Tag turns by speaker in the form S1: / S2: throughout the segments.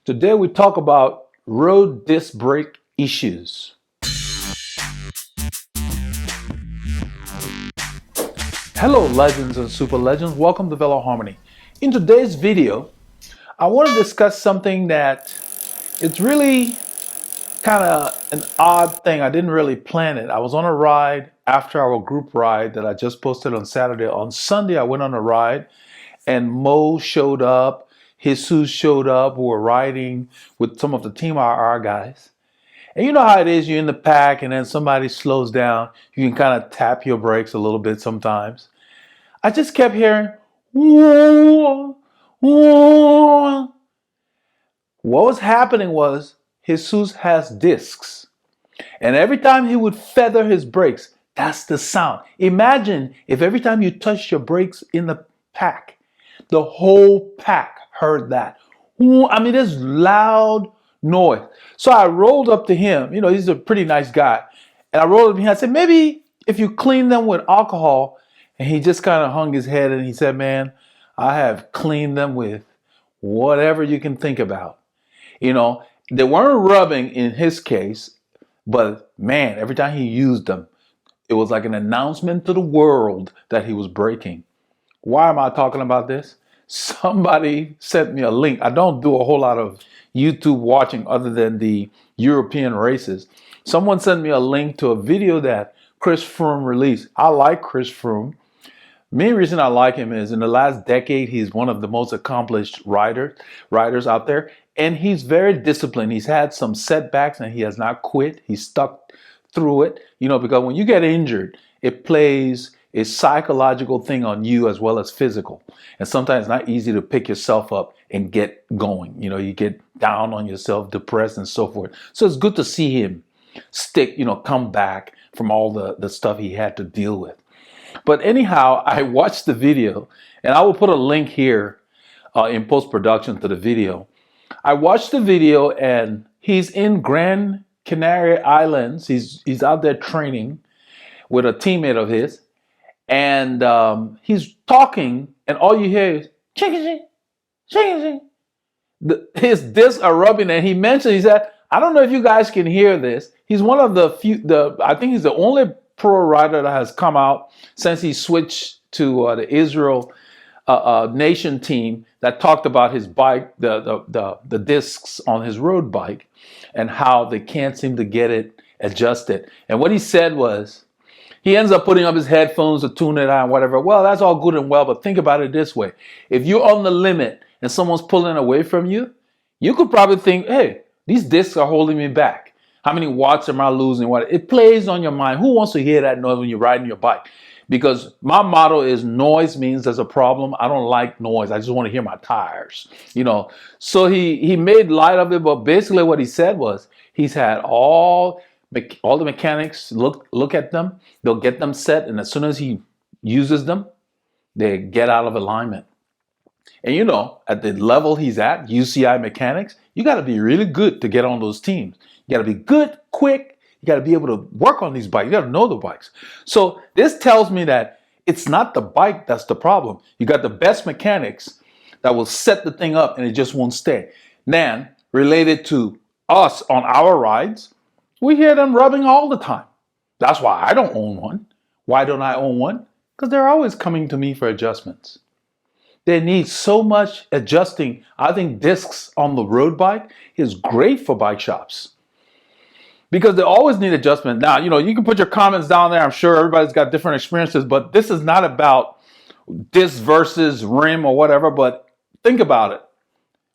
S1: Today we talk about road disc brake issues. Hello legends and super legends, welcome to Veloharmony. In today's video, I want to discuss something that it's really kind of an odd thing. I didn't really plan it. I was on a ride after our group ride that I just posted on Saturday. On Sunday, I went on a ride and Mo showed up, Jesus showed up. We were riding with some of the Team RR guys. And you know how it is, you're in the pack and then somebody slows down. You can kind of tap your brakes a little bit sometimes. I just kept hearing, whoa, whoa. What was happening was Jesus has discs. And every time he would feather his brakes, that's the sound. Imagine if every time you touched your brakes in the pack, the whole pack heard that. I mean, there's loud noise. So I rolled up to him. You know, he's a pretty nice guy. And I rolled up to him. I said, maybe if you clean them with alcohol. And he just kind of hung his head and he said, man, I have cleaned them with whatever you can think about. You know, they weren't rubbing in his case, but man, every time he used them, it was like an announcement to the world that he was braking. Why am I talking about this? Somebody sent me a link. I don't do a whole lot of YouTube watching other than the European races. Someone sent me a link to a video that Chris Froome released. I like Chris Froome. Main reason I like him is in the last decade, he's one of the most accomplished riders out there. And he's very disciplined. He's had some setbacks and he has not quit. He's stuck through it, you know, because when you get injured, it plays a psychological thing on you as well as physical. And sometimes it's not easy to pick yourself up and get going. You know, you get down on yourself, depressed and so forth. So it's good to see him come back from all the stuff he had to deal with. But anyhow, I watched the video and I will put a link here in post-production to the video. I watched the video and he's in Gran Canary Islands. He's out there training with a teammate of his. And he's talking, and all you hear is ching, ching, ching. His discs are rubbing, and he said, I don't know if you guys can hear this. He's one of the few, I think he's the only pro rider that has come out since he switched to the Israel nation team that talked about his bike, the discs on his road bike, and how they can't seem to get it adjusted. And what he said was, he ends up putting up his headphones to tune it on, whatever. Well, that's all good and well, but think about it this way. If you're on the limit and someone's pulling away from you, you could probably think, hey, these discs are holding me back. How many watts am I losing? What? It plays on your mind. Who wants to hear that noise when you're riding your bike? Because my motto is noise means there's a problem. I don't like noise. I just want to hear my tires, you know. So he made light of it, but basically what he said was he's had all the mechanics look at them. They'll get them set, and as soon as he uses them, they get out of alignment. And you know, at the level he's at, UCI mechanics, you got to be really good to get on those teams. You got to be good, quick. You got to be able to work on these bikes. You got to know the bikes. So this tells me that it's not the bike that's the problem. You got the best mechanics that will set the thing up and it just won't stay. Then, related to us on our rides, we hear them rubbing all the time. That's why I don't own one. Why don't I own one? Because they're always coming to me for adjustments. They need so much adjusting. I think discs on the road bike is great for bike shops because they always need adjustment. Now, you know, you can put your comments down there. I'm sure everybody's got different experiences, but this is not about disc versus rim or whatever, but think about it.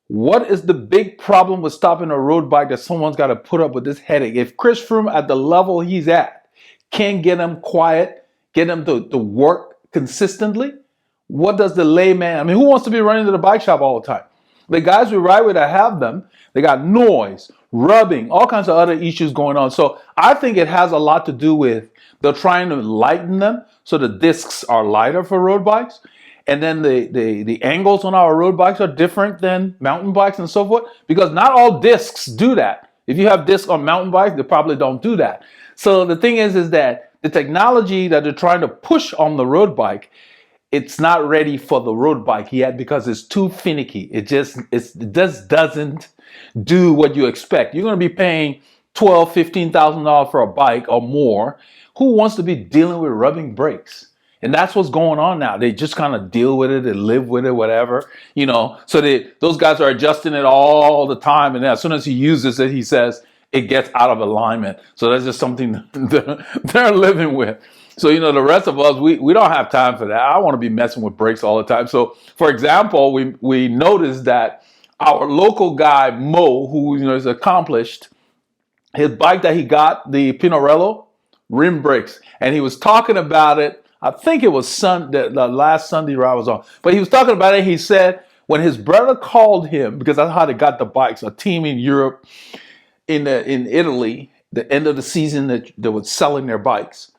S1: What is the big problem with stopping a road bike that someone's got to put up with this headache? If Chris Froome at the level he's at can't get him quiet, get him to work consistently, what does the layman, I mean, who wants to be running to the bike shop all the time? The guys we ride with that have them, they got noise, rubbing, all kinds of other issues going on. So I think it has a lot to do with they're trying to lighten them so the discs are lighter for road bikes. And then the angles on our road bikes are different than mountain bikes and so forth, because not all discs do that. If you have discs on mountain bikes, they probably don't do that. So the thing is that the technology that they're trying to push on the road bike it's not ready for the road bike yet because it's too finicky. It just doesn't do what you expect. You're going to be paying $12,000-$15,000 for a bike or more. Who wants to be dealing with rubbing brakes? And that's what's going on now. They just kind of deal with it, they live with it, whatever, you know. So those guys are adjusting it all the time, and as soon as he uses it, he says it gets out of alignment. So that's just something they're living with. So, you know, the rest of us, we don't have time for that. I want to be messing with brakes all the time. So, for example, we noticed that our local guy, Mo, who, you know, is accomplished, his bike that he got, the Pinarello, rim brakes. And he was talking about it. I think it was the last Sunday I was on. But he was talking about it. He said when his brother called him, because that's how they got the bikes, a team in Europe, in Italy, the end of the season that they were selling their bikes.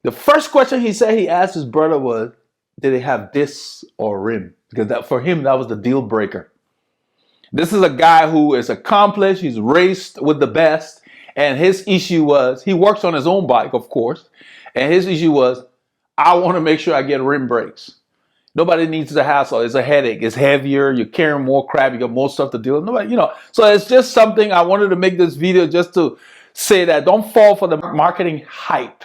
S1: The first question he said he asked his brother was, did they have discs or rim? Because for him, that was the deal breaker. This is a guy who is accomplished. He's raced with the best. And his issue was, he works on his own bike, of course. And his issue was, I want to make sure I get rim brakes. Nobody needs the hassle. It's a headache. It's heavier. You're carrying more crap. You got more stuff to deal with. Nobody, you know. So it's just something I wanted to make this video just to say that don't fall for the marketing hype.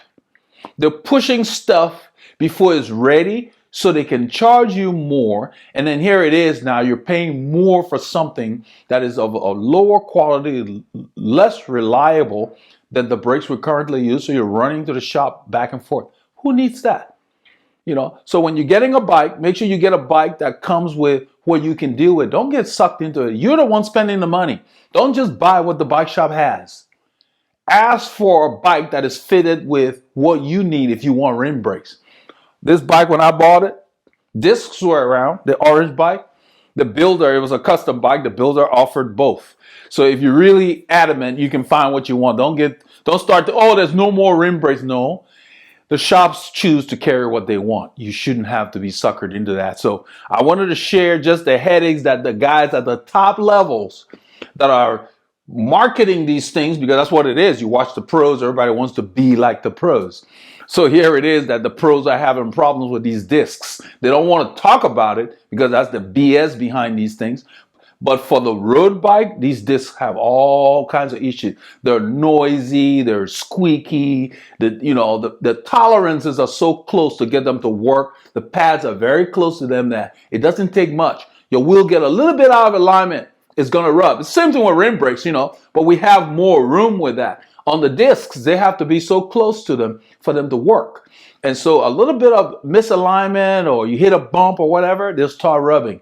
S1: They're pushing stuff before it's ready so they can charge you more. And then here it is now, you're paying more for something that is of a lower quality, less reliable than the brakes we currently use. So you're running to the shop back and forth. Who needs that? You know, so when you're getting a bike, make sure you get a bike that comes with what you can deal with. Don't get sucked into it. You're the one spending the money. Don't just buy what the bike shop has. Ask for a bike that is fitted with what you need if you want rim brakes. This bike, when I bought it, discs were around, the orange bike. The builder, it was a custom bike. The builder offered both. So if you're really adamant, you can find what you want. Don't start to, oh, there's no more rim brakes. No. The shops choose to carry what they want. You shouldn't have to be suckered into that. So I wanted to share just the headaches that the guys at the top levels that are marketing these things, because that's what it is. You watch the pros, everybody wants to be like the pros. So here it is that the pros are having problems with these discs. They don't want to talk about it because that's the BS behind these things. But for the road bike, these discs have all kinds of issues. They're noisy, they're squeaky, the tolerances are so close to get them to work. The pads are very close to them that it doesn't take much. Your wheel get a little bit out of alignment, it's gonna rub. It's the same thing with rim brakes, but we have more room with that. On the discs, they have to be so close to them for them to work. And so a little bit of misalignment or you hit a bump or whatever, they'll start rubbing.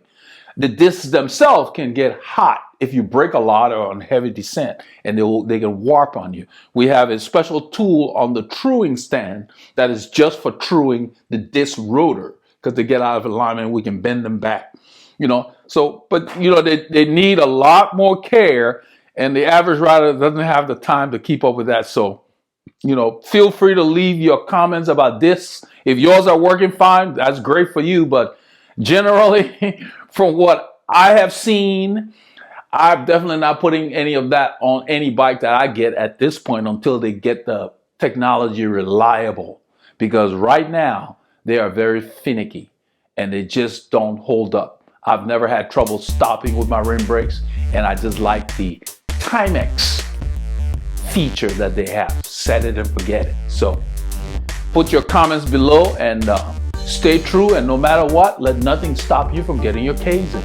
S1: The discs themselves can get hot if you brake a lot or on heavy descent, and they can warp on you. We have a special tool on the truing stand that is just for truing the disc rotor, because they get out of alignment, we can bend them back. But they need a lot more care, and the average rider doesn't have the time to keep up with that. So, feel free to leave your comments about this. If yours are working fine, that's great for you. But generally, from what I have seen, I'm definitely not putting any of that on any bike that I get at this point until they get the technology reliable. Because right now, they are very finicky and they just don't hold up. I've never had trouble stopping with my rim brakes, and I just like the Timex feature that they have. Set it and forget it. So put your comments below and stay true, and no matter what, let nothing stop you from getting your K's in.